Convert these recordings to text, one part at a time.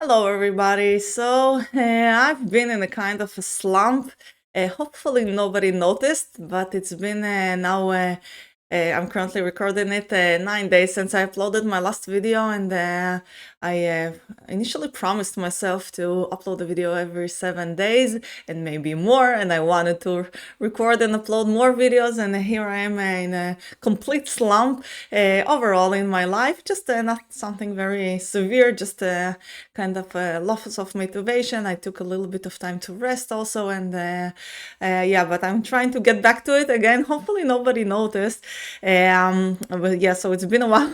Hello, everybody. I've been in a kind of a slump. Hopefully, nobody noticed, but it's been I'm currently recording it 9 days since I uploaded my last video, and I initially promised myself to upload a video every 7 days and maybe more, and I wanted to record and upload more videos, and here I am in a complete slump overall in my life. Just not something very severe, just kind of loss of motivation. I took a little bit of time to rest also, and yeah, but I'm trying to get back to it again. Hopefully nobody noticed. But yeah, so it's been a while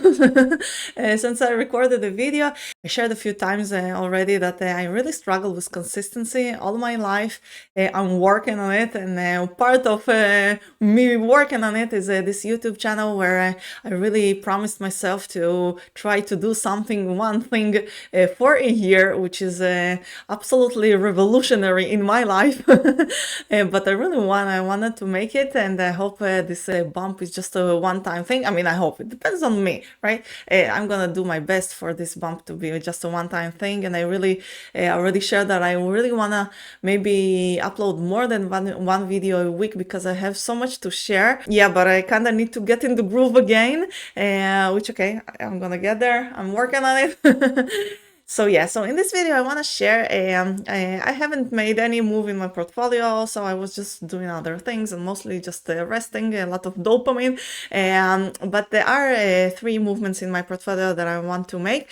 since I recorded the video. I shared a few times already that I really struggle with consistency all my life. I'm working on it, and part of me working on it is this YouTube channel where I really promised myself to try to do something, one thing for a year, which is absolutely revolutionary in my life. But I wanted to make it, and I hope this bump is just a one-time thing. I mean, I hope it depends on me, right? I'm gonna do my best for this bump to be just a one-time thing, and I really already shared that I really wanna maybe upload more than one video a week because I have so much to share. Yeah, but I kind of need to get in the groove again, which okay, I'm gonna get there. I'm working on it. So yeah, so in this video I want to share I haven't made any move in my portfolio, so I was just doing other things and mostly just resting, a lot of dopamine. But there are three movements in my portfolio that I want to make.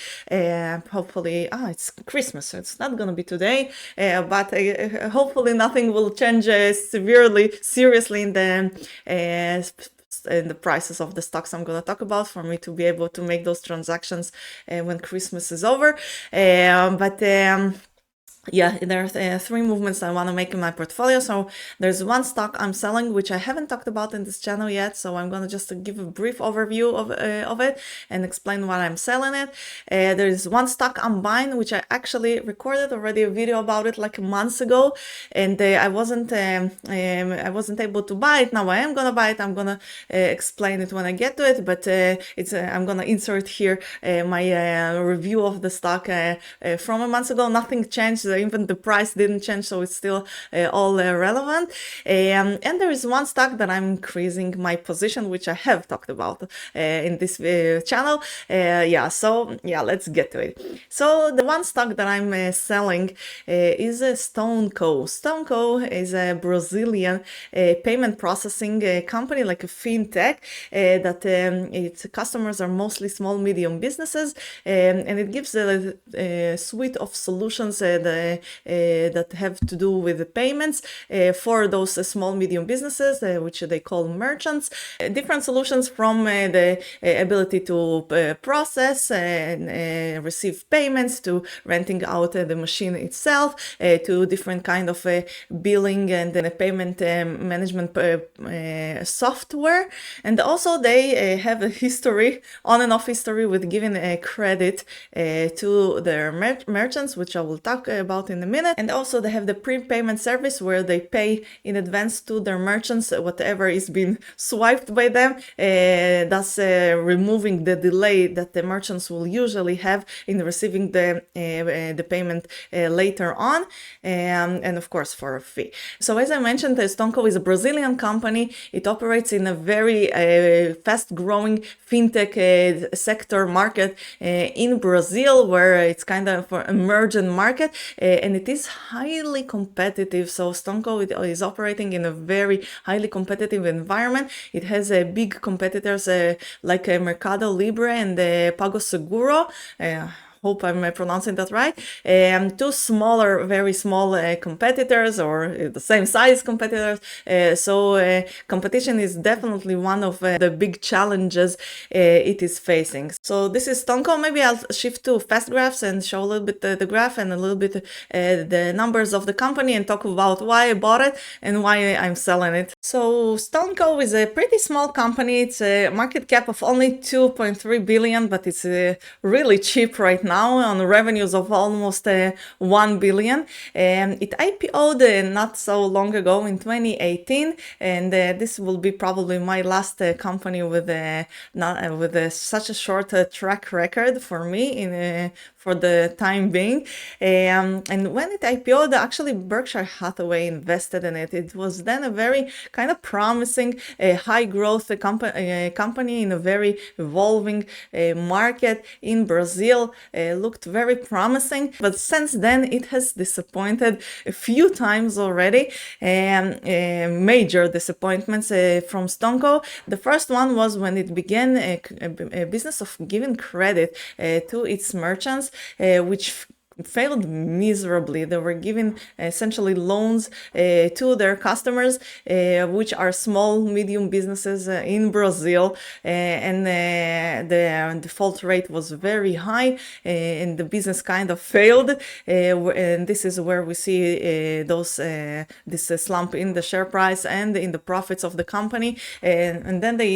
Hopefully, it's Christmas, so it's not gonna be today, but hopefully nothing will change seriously in the prices of the stocks I'm going to talk about for me to be able to make those transactions when Christmas is over. Yeah, there are three movements I want to make in my portfolio. So there's one stock I'm selling, which I haven't talked about in this channel yet. So I'm going to just give a brief overview of it and explain why I'm selling it. There's one stock I'm buying, which I actually recorded already a video about it like months ago, and I wasn't able to buy it. Now I am going to buy it. I'm going to explain it when I get to it, but I'm going to insert here my review of the stock from a month ago. Nothing changed. Even the price didn't change, so it's still all relevant. And there is one stock that I'm increasing my position, which I have talked about in this channel. Let's get to it. So the one stock that I'm selling is a StoneCo. StoneCo is a Brazilian payment processing company, like a fintech, that its customers are mostly small, medium businesses, and it gives a suite of solutions that have to do with the payments for those small, medium businesses, which they call merchants. Different solutions from the ability to process and receive payments, to renting out the machine itself, to different kind of billing and payment management software. And also they have a history, on and off history, with giving credit to their merchants, which I will talk about in a minute. And also they have the prepayment service where they pay in advance to their merchants whatever is being swiped by them, thus removing the delay that the merchants will usually have in receiving the payment later on, and of course for a fee. So as I mentioned, StoneCo is a Brazilian company. It operates in a very fast-growing fintech sector market in Brazil, where it's kind of an emergent market, and it is highly competitive. So StoneCo is operating in a very highly competitive environment. It has big competitors like Mercado Libre and Pago Seguro. Hope I'm pronouncing that right. Two smaller, very small competitors, or the same size competitors. So competition is definitely one of the big challenges it is facing. So this is StoneCo. Maybe I'll shift to fast graphs and show a little bit the graph and a little bit the numbers of the company, and talk about why I bought it and why I'm selling it. So StoneCo is a pretty small company. It's a market cap of only 2.3 billion, but it's really cheap right now. now on revenues of almost 1 billion. It IPO'd not so long ago in 2018, and this will be probably my last company with such a short track record for me for the time being. And when it IPO'd, actually Berkshire Hathaway invested in it. It was then a very kind of promising, high growth company in a very evolving market in Brazil. Looked very promising, but since then it has disappointed a few times already. Major disappointments from Stonko. The first one was when it began a business of giving credit to its merchants, which failed miserably. They were giving essentially loans to their customers, which are small, medium businesses in Brazil, and the default rate was very high, and the business kind of failed. And this is where we see this slump in the share price and in the profits of the company, and then they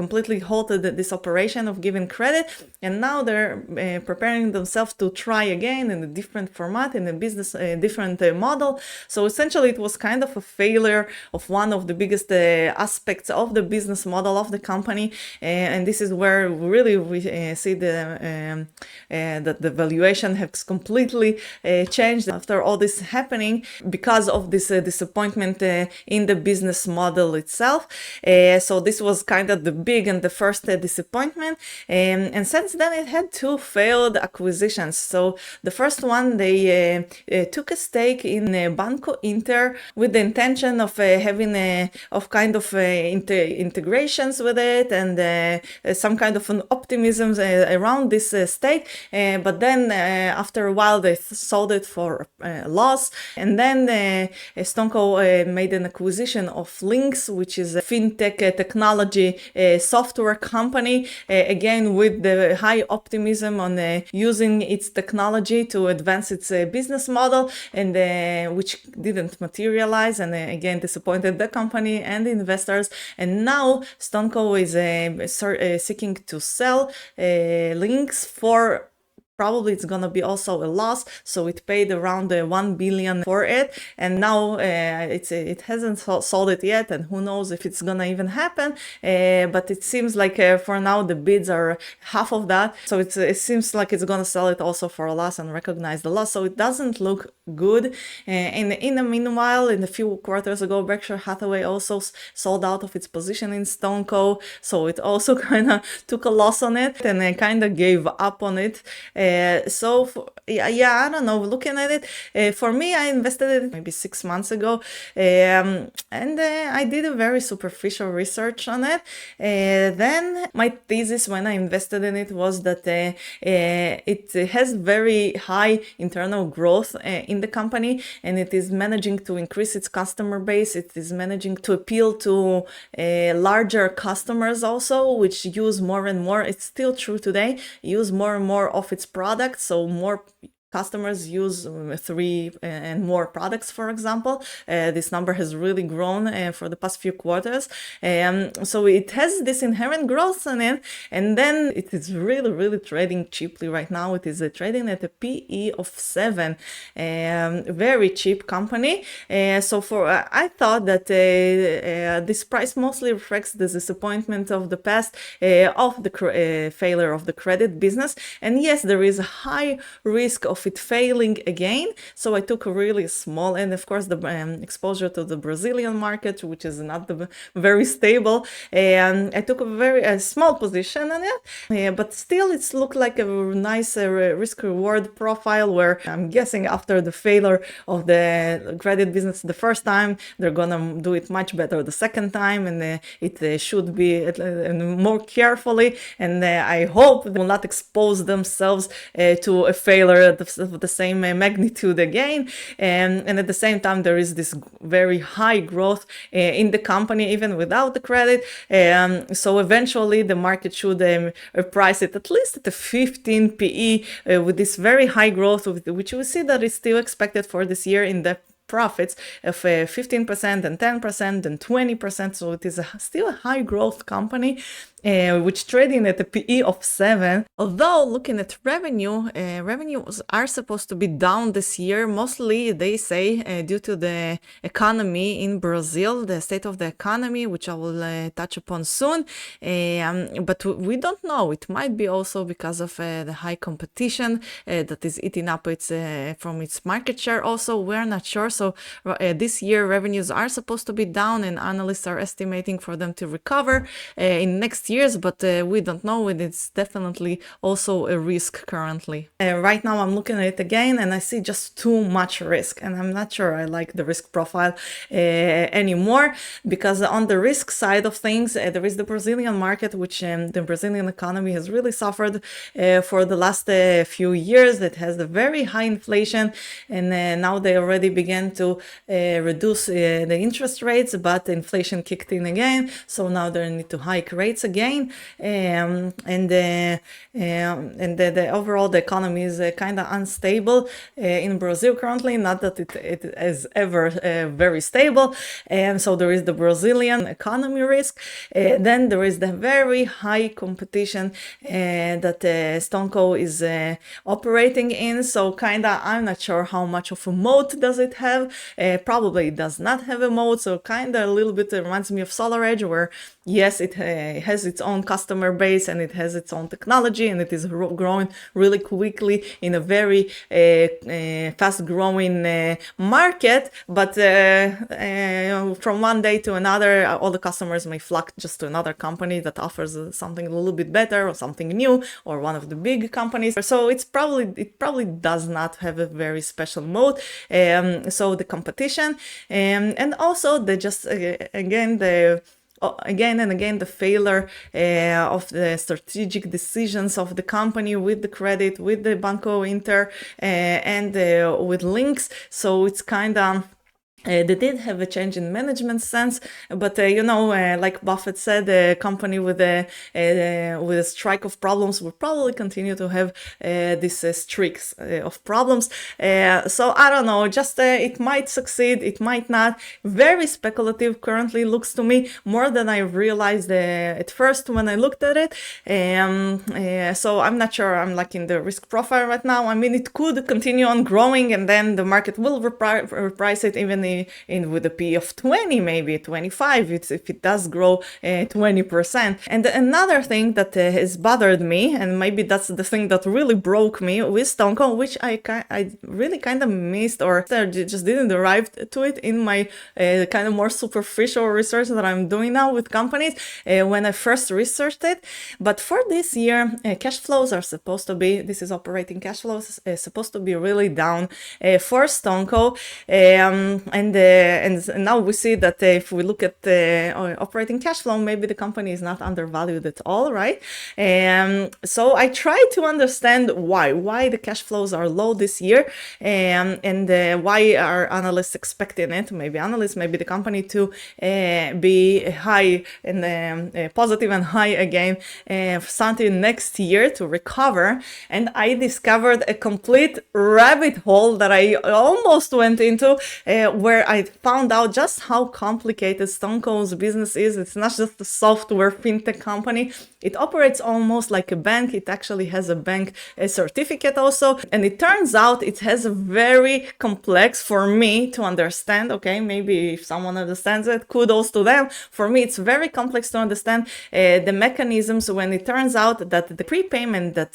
completely halted this operation of giving credit, and now they're preparing themselves to try again in a different format, in a business different model. So essentially it was kind of a failure of one of the biggest aspects of the business model of the company, and this is where really we see that the valuation has completely changed after all this happening because of this disappointment in the business model itself. So this was kind of the big and the first disappointment, and since then it had two failed acquisitions. So the first one, they took a stake in Banco Inter with the intention of having integrations with it and some kind of an optimism around this stake, but then after a while they sold it for loss, and then Stonko made an acquisition of Links, which is a fintech technology software company, again with the high optimism on using its technology to advance its business model, and which didn't materialize, and again disappointed the company and the investors. And now Stonko is seeking to sell Links for, probably it's gonna be also a loss, so it paid around 1 billion for it, and now it hasn't sold it yet, and who knows if it's gonna even happen, but it seems like for now the bids are half of that, so it seems like it's gonna sell it also for a loss and recognize the loss, so it doesn't look good. In the meanwhile, in a few quarters ago, Berkshire Hathaway also sold out of its position in Stonko, so it also kind of took a loss on it and kind of gave up on it. I don't know, looking at it, for me, I invested in it maybe 6 months ago, and I did a very superficial research on it. Then my thesis when I invested in it was that it has very high internal growth in the company, and it is managing to increase its customer base. It is managing to appeal to larger customers also, which use more and more, it's still true today, use more and more of its products, so more customers use 3 and more products, for example. This number has really grown for the past few quarters. So it has this inherent growth in it, and then it is really trading cheaply right now. It is trading at a PE of 7, very cheap company. So I thought that this price mostly reflects the disappointment of the past, of the failure of the credit business. And yes, there is a high risk of it failing again, so I took a really small, and of course the exposure to the Brazilian market, which is not very stable, and I took a very small position on it, but still it looked like a nice risk-reward profile, where I'm guessing after the failure of the credit business the first time, they're gonna do it much better the second time, and it should be more carefully, and I hope they will not expose themselves to a failure of the same magnitude again. And at the same time, there is this very high growth in the company, even without the credit. So eventually the market should price it at least at a 15 PE with this very high growth, which we see that is still expected for this year in the profits of 15% and 10% and 20%, so it is still a high growth company. which trading at a PE of 7. Although looking at revenue, revenues are supposed to be down this year, mostly they say due to the economy in Brazil, the state of the economy, which I will touch upon soon. But we don't know. It might be also because of the high competition that is eating up its from its market share. Also, we're not sure. So this year revenues are supposed to be down, and analysts are estimating for them to recover in next years, but we don't know, and it's definitely also a risk currently. Right now I'm looking at it again and I see just too much risk, and I'm not sure I like the risk profile anymore, because on the risk side of things there is the Brazilian market, which the Brazilian economy has really suffered for the last few years. It has a very high inflation, and now they already began to reduce the interest rates, but inflation kicked in again, so now they need to hike rates again, and the overall the economy is kind of unstable in Brazil currently. Not that it is ever very stable, and so there is the Brazilian economy risk. Then there is the very high competition that StoneCo is operating in. So kind of I'm not sure how much of a moat does it have. Probably it does not have a moat. So kind of a little bit reminds me of SolarEdge, where yes, it has its own customer base and it has its own technology, and it is growing really quickly in a very fast growing market. But from one day to another, all the customers may flock just to another company that offers something a little bit better or something new, or one of the big companies. So it probably does not have a very special mode. So the competition, and also again and again the failure of the strategic decisions of the company with the credit, with the Banco Inter, and with links. So it's kind of they did have a change in management sense, but like Buffett said, a company with a strike of problems will probably continue to have these streaks of problems. So I don't know, just it might succeed, it might not. Very speculative currently, looks to me, more than I realized at first when I looked at it. So I'm not sure I'm like in the risk profile right now. I mean, it could continue on growing, and then the market will reprice it even with a P of 20, maybe 25, if it does grow 20%. And another thing that has bothered me, and maybe that's the thing that really broke me with StoneCo, which I really kind of missed, or just didn't arrive to it in my kind of more superficial research that I'm doing now with companies when I first researched it. But for this year, cash flows are supposed to be, this is operating cash flows, supposed to be really down for StoneCo. And now we see that if we look at the operating cash flow, maybe the company is not undervalued at all, right? So I try to understand why the cash flows are low this year, and why are analysts expecting it? Maybe analysts, maybe the company to be high and positive and high again something next year to recover. And I discovered a complete rabbit hole that I almost went into, where I found out just how complicated StoneCo's business is. It's not just a software fintech company. It operates almost like a bank. It actually has a bank certificate also. And it turns out it has a very complex, for me to understand, okay, maybe if someone understands it, kudos to them. For me, it's very complex to understand the mechanisms when it turns out that the prepayment that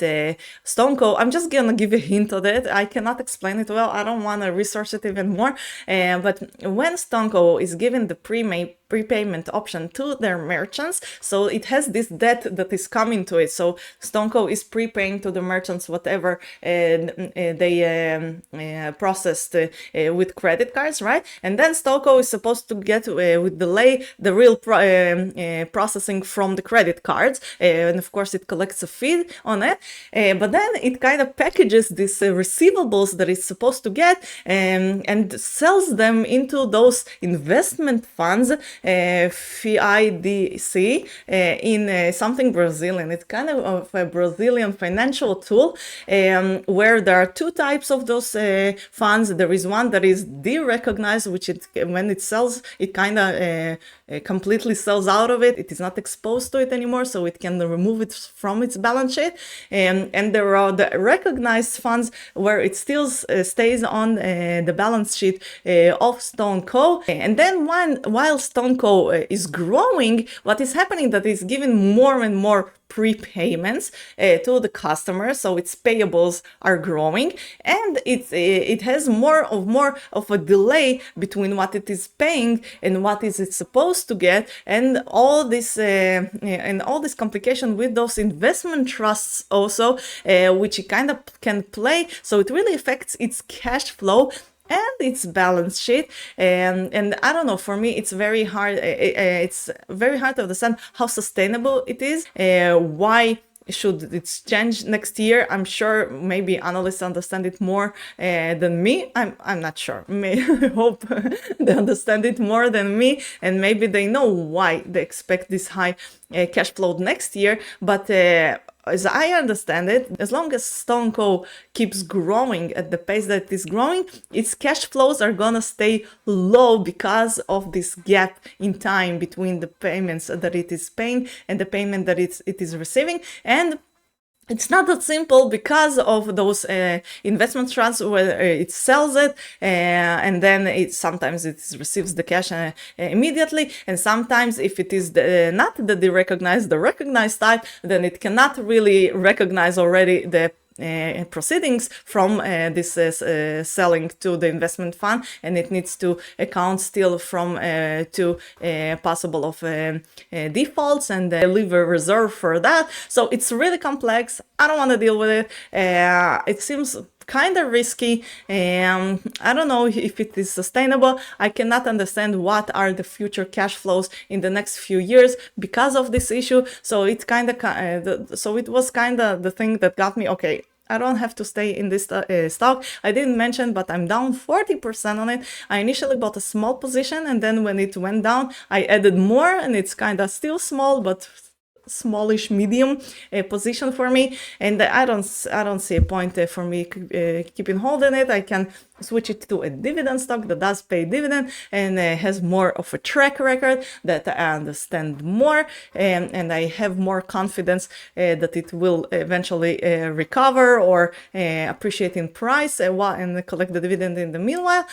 StoneCo, I'm just gonna give a hint of it. I cannot explain it well. I don't want to research it even more. But when StoneCo is given the prepayment option to their merchants, so it has this debt that is coming to it. So StoneCo is prepaying to the merchants whatever they processed with credit cards, right? And then StoneCo is supposed to get with delay the real processing from the credit cards, and of course it collects a fee on it. But then it kind of packages these receivables that it's supposed to get and sells them into those investment funds, FIDC, in something Brazilian. It's kind of a Brazilian financial tool, where there are two types of those funds. There is one that is de-recognized, which when it sells, it kind of completely sells out of it. It is not exposed to it anymore, so it can remove it from its balance sheet. And there are the recognized funds where it still stays on the balance sheet of StoneCo. And then while StoneCo is growing, what is happening that is giving more and more prepayments to the customer, so its payables are growing, and it has more of a delay between what it is paying and what is it supposed to get, and all this complication with those investment trusts also, which it kind of can play. So it really affects its cash flow and its balance sheet, and I don't know, for me it's very hard to understand how sustainable it is. Why should it change next year? I'm sure maybe analysts understand it more than me. I'm not sure. I hope they understand it more than me, and maybe they know why they expect this high cash flow next year. But as I understand it, as long as StoneCo keeps growing at the pace that it is growing, its cash flows are gonna stay low because of this gap in time between the payments that it is paying and the payment that it is receiving. And it's not that simple because of those investment trusts where it sells it and then sometimes it receives the cash immediately, and sometimes if it is not the recognized type, then it cannot really recognize already the proceedings from this selling to the investment fund, and it needs to account still from to possible of defaults and leave a reserve for that. So it's really complex. I don't want to deal with it. It seems kind of risky. I don't know if it is sustainable. I cannot understand what are the future cash flows in the next few years because of this issue. So it's kind of so it was kind of the thing that got me, okay, I don't have to stay in this stock. I didn't mention, but I'm down 40% on it. I initially bought a small position, and then when it went down, I added more, and it's kind of still small, but smallish medium position for me, and I don't see a point for me keeping holding it. I can switch it to a dividend stock that does pay dividend and has more of a track record that I understand more, and I have more confidence that it will eventually recover or appreciate in price and collect the dividend in the meanwhile,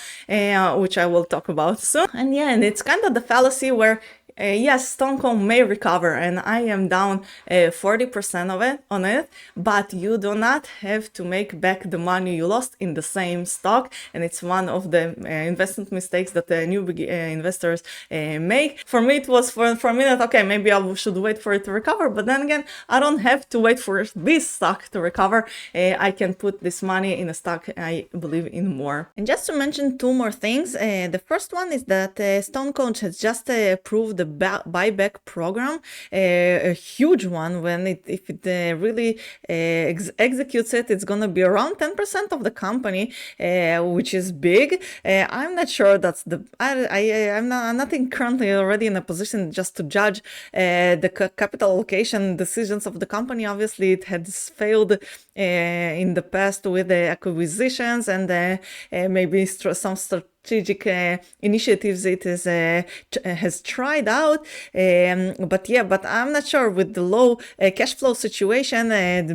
which I will talk about soon. And yeah, and it's kind of the fallacy where yes, StoneCo may recover, and I am down 40% of it on it, but you do not have to make back the money you lost in the same stock, and it's one of the investment mistakes that new investors make. For me, it was for a minute, okay, maybe I should wait for it to recover, but then again, I don't have to wait for this stock to recover. I can put this money in a stock I believe in more. And just to mention two more things, the first one is that StoneCo has just approved the buyback program, a huge one. If it really executes it, it's gonna be around 10% of the company, which is big. I'm not sure that's I'm not currently already in a position just to judge the capital allocation decisions of the company. Obviously, it has failed in the past with the acquisitions and maybe some strategic initiatives it has tried out, but I'm not sure with the low cash flow situation,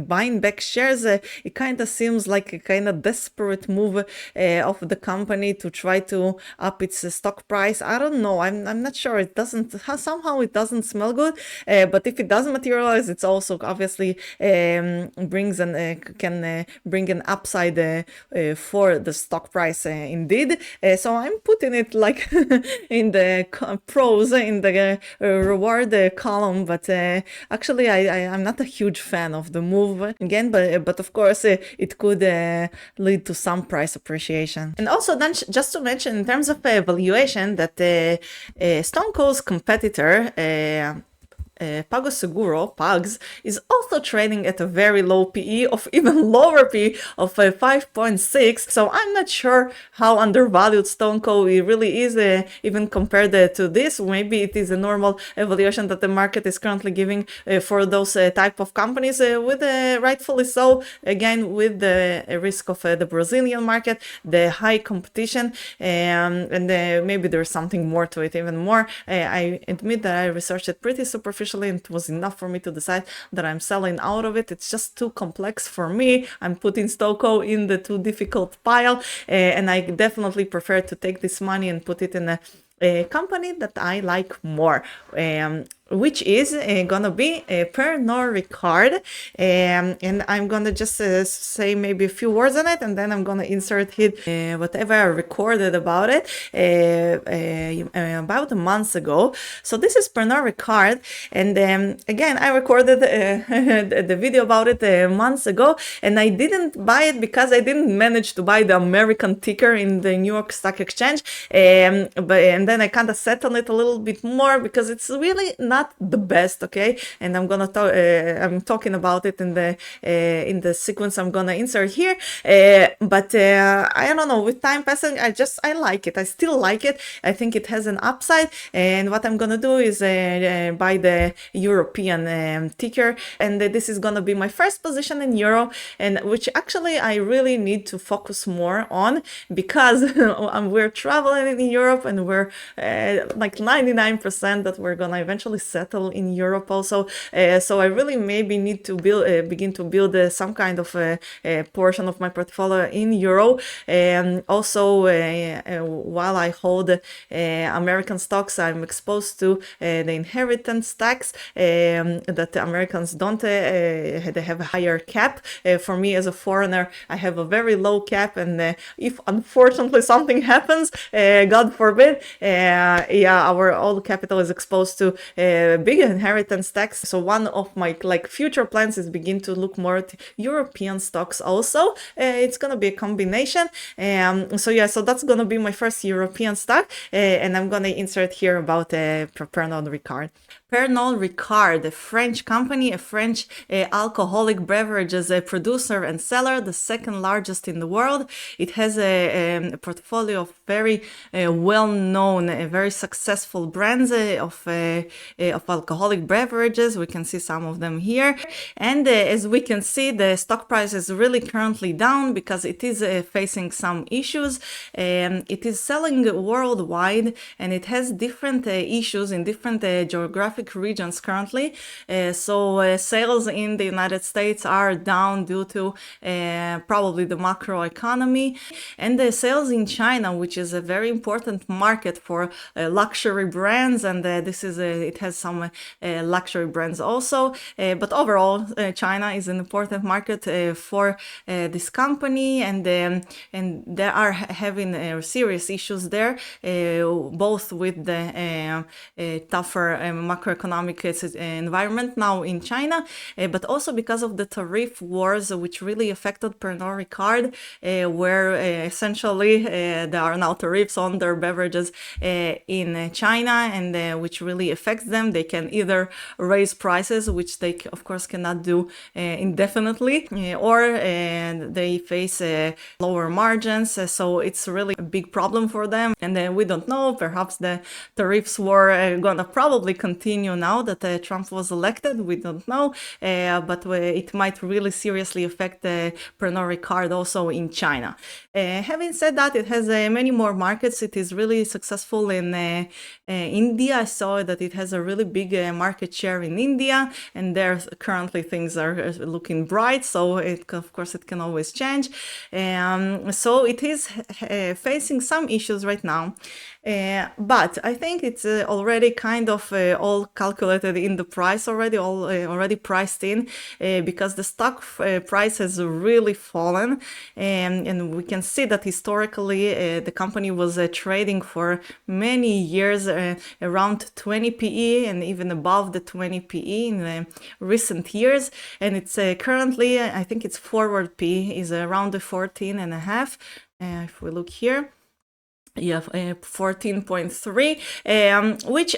buying back shares, it kind of seems like a kind of desperate move of the company to try to up its stock price. I don't know, I'm not sure. It doesn't, somehow it doesn't smell good, but if it doesn't materialize, it's also obviously brings can bring an upside for the stock price indeed. So I'm putting it like in the pros, in the reward column, but actually I'm not a huge fan of the move again, but of course it could lead to some price appreciation. And also then just to mention in terms of valuation that StoneCo's competitor PagSeguro, Pags, is also trading at a very low PE of even lower PE of 5.6. So I'm not sure how undervalued StoneCo really is, even compared to this. Maybe it is a normal evaluation that the market is currently giving for those type of companies, with rightfully so, again, with the risk of the Brazilian market, the high competition, and maybe there's something more to it, even more. I admit that I researched it pretty superficially, and it was enough for me to decide that I'm selling out of it. It's just too complex for me. I'm putting StoneCo in the too difficult pile, and I definitely prefer to take this money and put it in a company that I like more, which is gonna be Pernod Ricard, and I'm gonna just say maybe a few words on it, and then I'm gonna insert it whatever I recorded about it about a month ago. So this is Pernod Ricard, and again, I recorded the video about it months ago, and I didn't buy it because I didn't manage to buy the American ticker in the New York Stock Exchange, and then I kind of sat on it a little bit more because it's really not the best, okay? And I'm gonna talk. I'm talking about it in the sequence I'm gonna insert here. But I don't know. With time passing, I like it. I still like it. I think it has an upside. And what I'm gonna do is buy the European ticker, and this is gonna be my first position in euro, and which actually I really need to focus more on because we're traveling in Europe, and we're like 99% that we're gonna eventually settle in Europe also. So I really maybe need to begin to build some kind of a portion of my portfolio in euro. And also, while I hold American stocks, I'm exposed to the inheritance tax that the Americans don't. They have a higher cap. For me as a foreigner, I have a very low cap, and if unfortunately something happens, God forbid, our all capital is exposed to big inheritance tax. So one of my future plans is begin to look more at European stocks also. It's gonna be a combination. So that's gonna be my first European stock, and I'm gonna insert here about Pernod Ricard. Pernod Ricard, a French company, a French alcoholic beverages producer and seller, the second largest in the world. It has a portfolio of very well-known, very successful brands of alcoholic beverages. We can see some of them here. And as we can see, the stock price is really currently down because it is facing some issues. It is selling worldwide, and it has different issues in different geographic regions currently. So sales in the United States are down due to probably the macro economy, and the sales in China, which is a very important market for luxury brands, and this is it has some luxury brands also. But overall, China is an important market for this company, and they are having serious issues there, both with the tougher macroeconomic environment now in China, but also because of the tariff wars, which really affected Pernod Ricard, where essentially there are now tariffs on their beverages in China, and which really affects them. They can either raise prices, which they of course cannot do indefinitely, or they face lower margins. So it's really a big problem for them. And then we don't know, perhaps the tariffs were gonna probably continue now that Trump was elected. We don't know, but it might really seriously affect Pernod Ricard also in China. Having said that, it has many more markets. It is really successful in India. I saw that it has a really big market share in India, and there currently things are looking bright. So of course it can always change. So it is facing some issues right now. But I think it's already kind of all calculated in the price already, already priced in, because the stock price has really fallen, and we can see that historically the company was trading for many years around 20 PE and even above the 20 PE in recent years, and it's currently, I think its forward PE is around the 14.5. If we look here, 14.3, which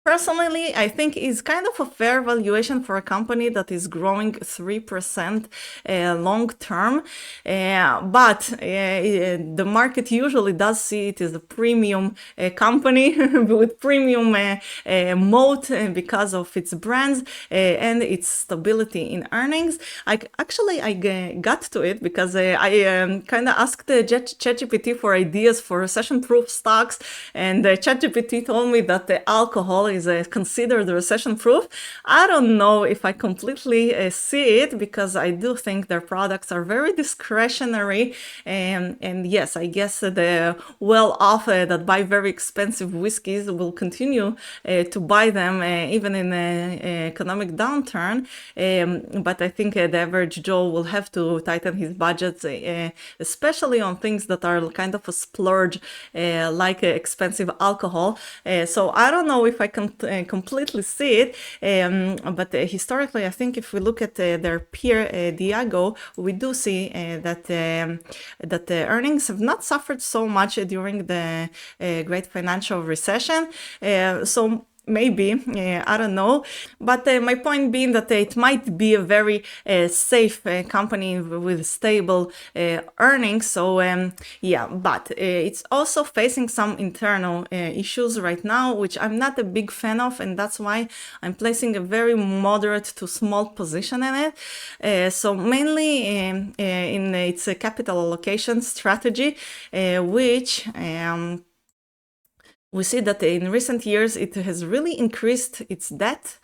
Personally, I think is kind of a fair valuation for a company that is growing 3% long term. But the market usually does see it as a premium company with premium moat because of its brands and its stability in earnings. I got to it because I kind of asked ChatGPT for ideas for recession-proof stocks, and ChatGPT told me that the alcohol is considered recession-proof. I don't know if I completely see it, because I do think their products are very discretionary, and yes, I guess the well-off that buy very expensive whiskeys will continue to buy them even in an economic downturn. But I think the average Joe will have to tighten his budgets, especially on things that are kind of a splurge, like expensive alcohol. So I don't know if I can completely see it, but historically, I think if we look at their peer Diageo, we do see that the earnings have not suffered so much during the great financial recession. So maybe, I don't know. But my point being that it might be a very safe company with stable earnings. So yeah, but it's also facing some internal issues right now, which I'm not a big fan of, and that's why I'm placing a very moderate to small position in it. So mainly in its capital allocation strategy, which we see that in recent years it has really increased its debt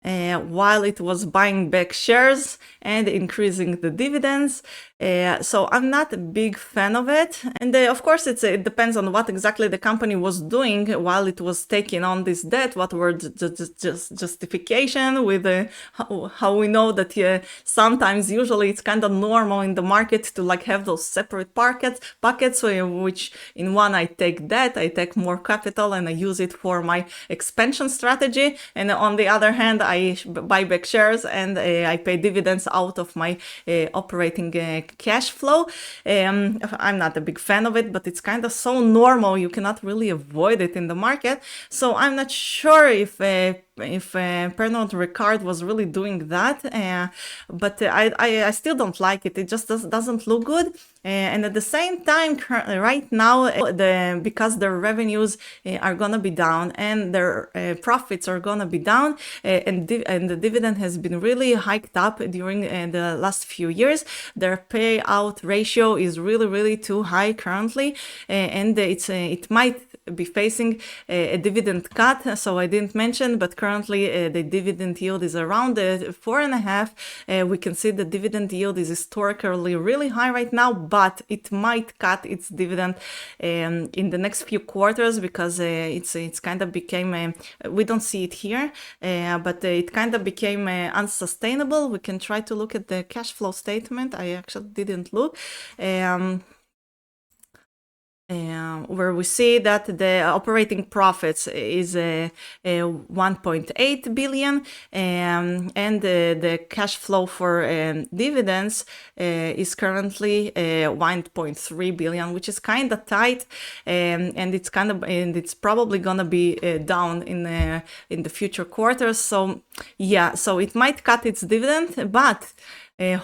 while it was buying back shares and increasing the dividends. So I'm not a big fan of it. And of course, it depends on what exactly the company was doing while it was taking on this debt. What were just justification with how we know that sometimes, usually it's kind of normal in the market to like have those separate buckets, which in one I take debt, I take more capital, and I use it for my expansion strategy. And on the other hand, I buy back shares and I pay dividends out of my operating cash flow. I'm not a big fan of it, but it's kind of so normal, you cannot really avoid it in the market. So I'm not sure if Pernod Ricard was really doing that, but I still don't like it. It just doesn't look good. And at the same time, right now, because their revenues are gonna be down and their profits are gonna be down, and the dividend has been really hiked up during the last few years, their payout ratio is really too high currently, and it might be facing a dividend cut. So I didn't mention, but currently the dividend yield is around 4.5. We can see the dividend yield is historically really high right now, but it might cut its dividend in the next few quarters, because it's kind of became we don't see it here, but it kind of became unsustainable. We can try to look at the cash flow statement. I actually didn't look. Where we see that the operating profits is 1.8 billion, and the cash flow for dividends is currently 1.3 billion, which is kind of tight, and it's probably gonna be down in the future quarters. So yeah, so it might cut its dividend, but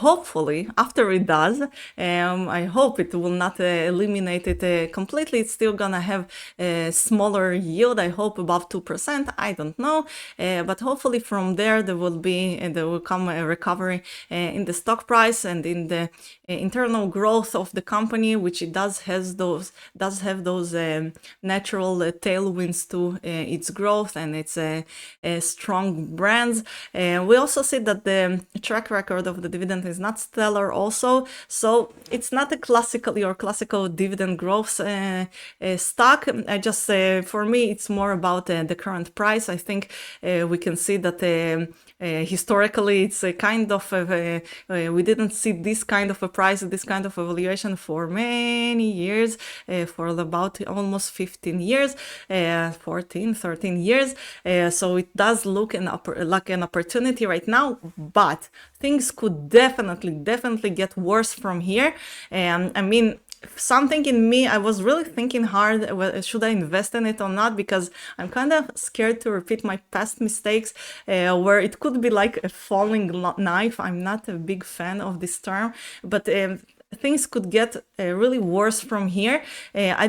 hopefully, after it does, I hope it will not eliminate it completely. It's still gonna have a smaller yield. I hope above 2%. I don't know, but hopefully from there there will come a recovery in the stock price and in the internal growth of the company, which it does have those natural tailwinds to its growth and its strong brands. We also see that the track record of the dividend is not stellar also, so it's not a classical dividend growth stock. I just for me it's more about the current price. I think we can see that historically it's a kind of we didn't see this kind of a price, this kind of valuation for many years, for about almost 15 years, 14, 13 years. So it does look like an opportunity right now, but things could definitely get worse from here. I mean, something in me, I was really thinking hard, well, should I invest in it or not, because I'm kind of scared to repeat my past mistakes, where it could be like a falling knife. I'm not a big fan of this term, but things could get really worse from here. I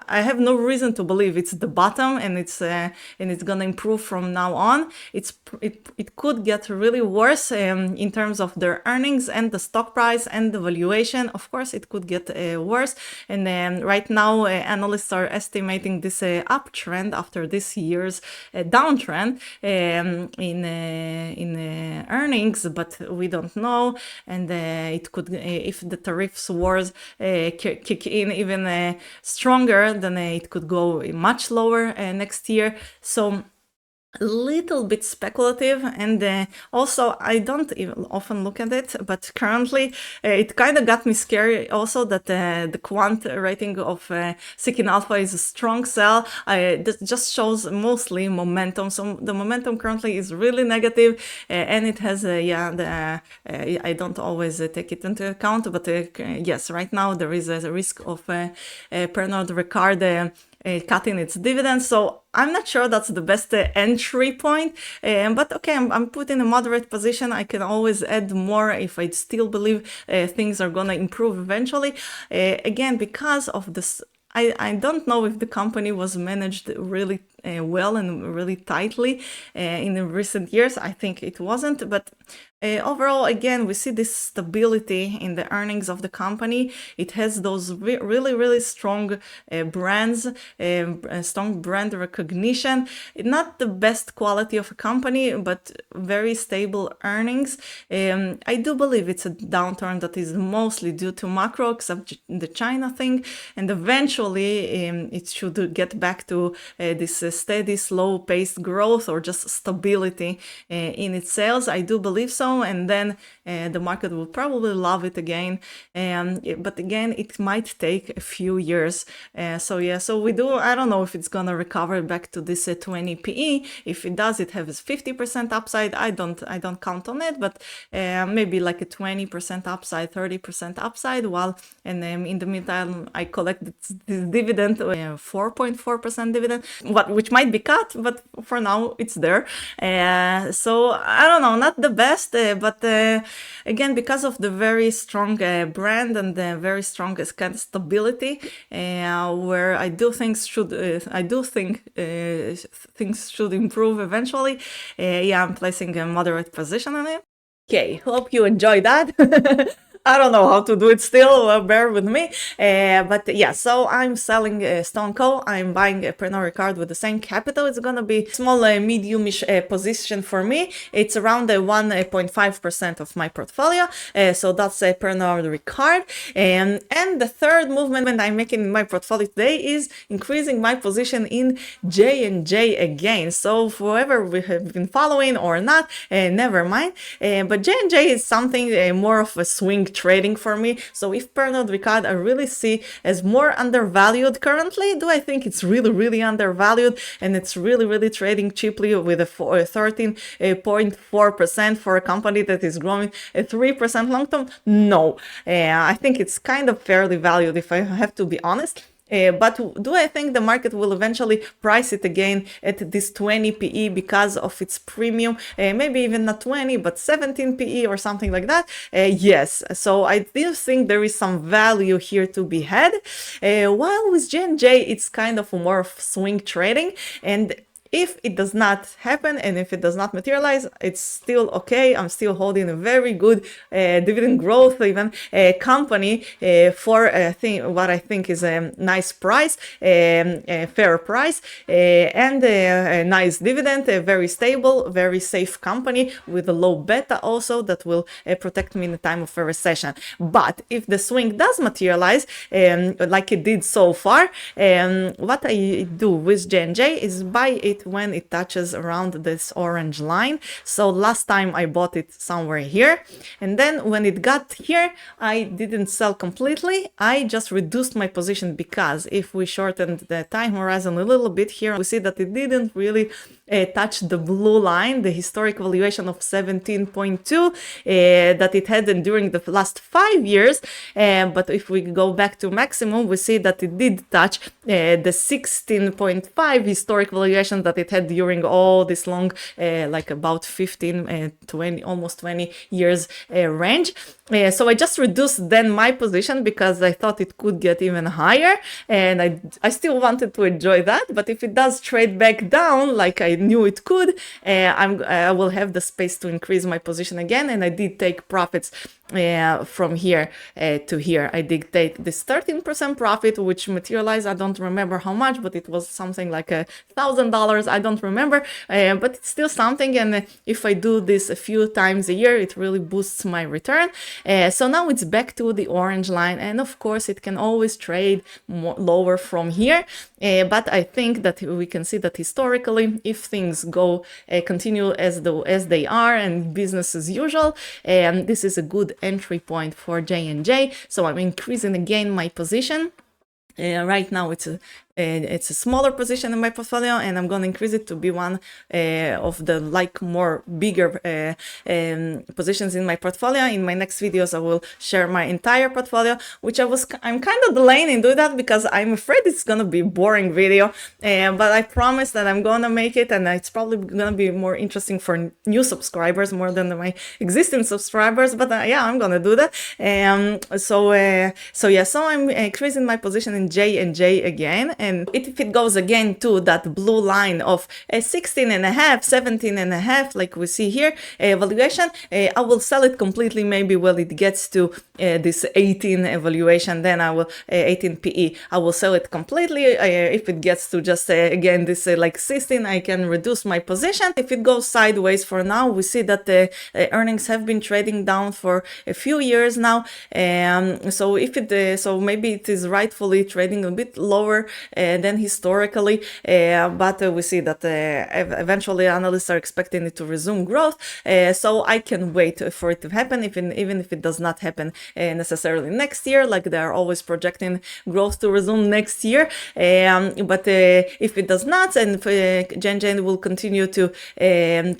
have no reason to believe it's the bottom and it's gonna improve from now on. It could get really worse in terms of their earnings and the stock price and the valuation. Of course, it could get worse. And right now, analysts are estimating this uptrend after this year's downtrend in earnings, but we don't know. And it could, if the tariffs wars kick in even stronger, then it could go much lower next year. So a little bit speculative, and also I don't even often look at it, but currently it kind of got me scary also that the quant rating of Seeking Alpha is a strong sell. This just shows mostly momentum, so the momentum currently is really negative, and it has I don't always take it into account, but yes, right now there is a risk of Pernod Ricard cutting its dividends. So I'm not sure that's the best entry point, but okay, I'm put in a moderate position. I can always add more if I still believe things are gonna improve eventually. Again, because of this, I don't know if the company was managed really well and really tightly in the recent years. I think it wasn't, but overall, again, we see this stability in the earnings of the company. It has those really, really strong brands, strong brand recognition. Not the best quality of a company, but very stable earnings. I do believe it's a downturn that is mostly due to macro, except the China thing, and eventually it should get back to this steady, slow-paced growth or just stability in its sales. I do believe so. And then the market will probably love it again. But again, it might take a few years. So we do, I don't know if it's gonna recover back to this 20 PE. If it does, it has 50% upside. I don't count on it, but maybe like a 20% upside, 30% upside. And in the meantime, I collect this dividend, 4.4% dividend, which might be cut, but for now it's there. So I don't know, not the best. But again, because of the very strong brand and the very strong kind of stability, where I do think things should improve eventually. I'm placing a moderate position on it. Okay, hope you enjoyed that. I don't know how to do it still, bear with me. But yeah, so I'm selling Stone Co. I'm buying a Pernod Ricard with the same capital. It's gonna be small, medium-ish position for me. It's around 1.5% of my portfolio. So that's Pernod Ricard. And the third movement I'm making in my portfolio today is increasing my position in J&J again. So whoever we have been following or not, never mind. But J&J is something more of a swing trading for me. So if Pernod Ricard I really see as more undervalued currently, do I think it's really, really undervalued and it's really, really trading cheaply with a 13.4% for a company that is growing at 3% long term? No, I think it's kind of fairly valued if I have to be honest. But do I think the market will eventually price it again at this 20 PE because of its premium? Maybe even not 20, but 17 PE or something like that? Yes. So I do think there is some value here to be had. While with J&J, it's kind of more of swing trading. And if it does not happen and if it does not materialize, it's still okay. I'm still holding a very good dividend growth even company for what I think is a nice price, a fair price, and a nice dividend, a very stable, very safe company with a low beta also that will protect me in the time of a recession. But if the swing does materialize, like it did so far, what I do with J&J is buy it it when it touches around this orange line. So last time I bought it somewhere here, and then when it got here, I didn't sell completely. I just reduced my position, because if we shortened the time horizon a little bit here, we see that it didn't really touch the blue line, the historic valuation of 17.2 that it had during the last 5 years. But if we go back to maximum, we see that it did touch the 16.5 historic valuation that it had during all this long, like about 15, 20, almost 20 years range. So I just reduced then my position because I thought it could get even higher, and I still wanted to enjoy that. But if it does trade back down like I knew it could, I will have the space to increase my position again. And I did take profits from here to here. I did take this 13% profit, which materialized. I don't remember how much, but it was something like $1,000. I don't remember, but it's still something. And if I do this a few times a year, it really boosts my return. So now it's back to the orange line, and of course it can always trade lower from here. But I think that we can see that historically, if things go continue as they are and business as usual, this is a good entry point for J&J. So I'm increasing again my position. Right now it's a smaller position in my portfolio, and I'm going to increase it to be one of the more bigger positions in my portfolio. In my next videos I will share my entire portfolio, which I'm kind of delaying in doing that because I'm afraid it's going to be a boring video, but I promise that I'm going to make it, and it's probably going to be more interesting for new subscribers more than my existing subscribers. But yeah, I'm going to do that. So I'm increasing my position in J&J again. And if it goes again to that blue line of 16.5, 17.5, like we see here, valuation, I will sell it completely maybe when it gets to this 18 valuation. Then I will 18 PE. I will sell it completely. If it gets to just again this like 16, I can reduce my position. If it goes sideways for now, we see that the earnings have been trading down for a few years now. So maybe it is rightfully trading a bit lower than historically, but we see that eventually analysts are expecting it to resume growth, so I can wait for it to happen, even if it does not happen necessarily next year, like they are always projecting growth to resume next year. But if it does not, and if J&J will continue to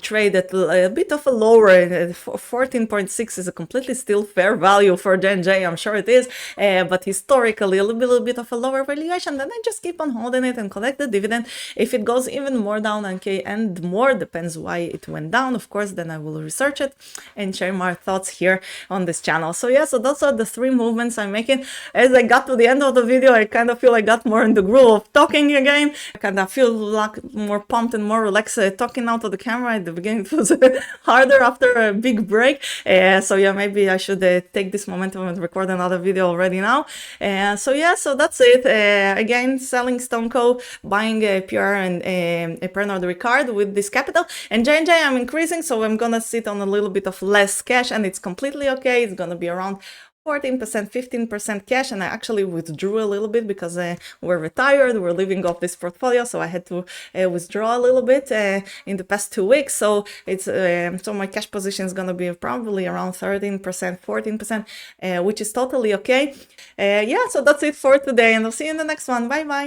trade at a bit of a lower, 14.6 is a completely still fair value for J&J, I'm sure it is, but historically a little bit of a lower valuation, then I just keep on holding it and collect the dividend. If it goes even more down, and more, depends why it went down, of course, then I will research it and share my thoughts here on this channel. So yeah, so those are the 3 movements I'm making. As I got to the end of the video, I kind of feel I got more in the groove of talking again. I kind of feel like more pumped and more relaxed talking out of the camera. At the beginning it was harder after a big break. So yeah, maybe I should take this momentum and record another video already now. So yeah, so that's it. Again, selling StoneCo, buying a PR and a Pernod Ricard with this capital, and J&J I'm increasing, so I'm gonna sit on a little bit of less cash, and it's completely okay. It's gonna be around 14%, 15% cash, and I actually withdrew a little bit because we're retired, we're living off this portfolio, so I had to withdraw a little bit in the past 2 weeks. So it's so my cash position is gonna be probably around 13%, 14%, which is totally okay. Yeah, so that's it for today, and I'll see you in the next one. Bye bye.